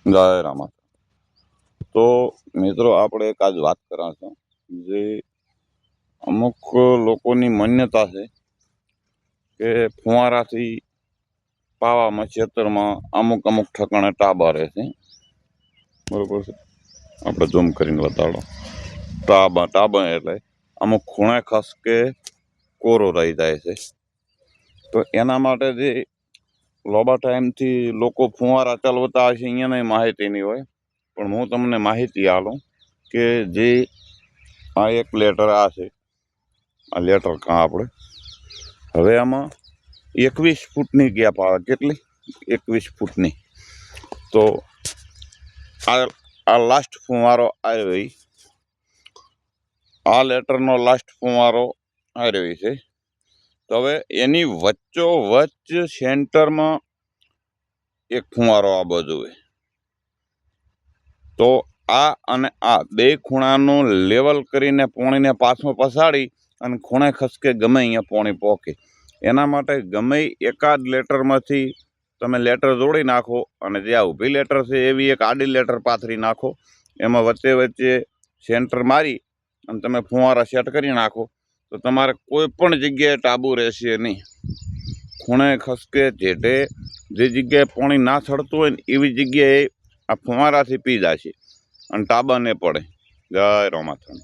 જય રામા। તો મિત્રો આપણે એક આજ વાત કરા છો જે અમુક લોકોની માન્યતા છે કે ફુવારાથી પાવામાં ખેતરમાં અમુક અમુક ઠકાણે ટાબા રહે છે, બરોબર છે। આપણે ઝૂમ કરીને બતાડો। ટાબા એટલે અમુક ખૂણે ખસકે કોરો રહી જાય છે। તો એના માટે જે લાંબા ટાઈમથી લોકો ફુવારા ચાલવતા હશે અહીંયાને માહિતી નહીં હોય, પણ હું તમને માહિતી આલું કે જે આ એક લેટર આ છે, આ લેટર કાં આપણે હવે આમાં 21 ફૂટની ગેપ આવે। કેટલી? 21 ફૂટની। તો આ લાસ્ટ ફુવારો આવ્યો, આ લેટરનો લાસ્ટ ફુવારો આવ્યો છે। તો હવે એની વચ્ચોવચ્ચ સેન્ટરમાં એક ફુવારો આ બાજુએ, તો આ અને આ બે ખૂણાનું લેવલ કરીને પોણીને પાછું પસાડી અને ખૂણે ખસકે ગમે અહીંયા પોણી પોકે એના માટે ગમે એકાદ લેટરમાંથી તમે લેટર જોડી નાખો અને જે આ ઊભી લેટર છે એવી એક આડી લેટર પાથરી નાખો, એમાં વચ્ચે વચ્ચે સેન્ટર મારી અને તમે ફુવારા સેટ કરી નાખો તો તમારે કોઈ પણ જગ્યાએ ટાબુ રહેશે નહીં। ખૂણે ખસકે જેટે જે જગ્યાએ પાણી ના ચડતું હોય ને એવી જગ્યાએ આ ફુવારાથી પી જશે અને ટાબા ને પડે। જય રામાથણ।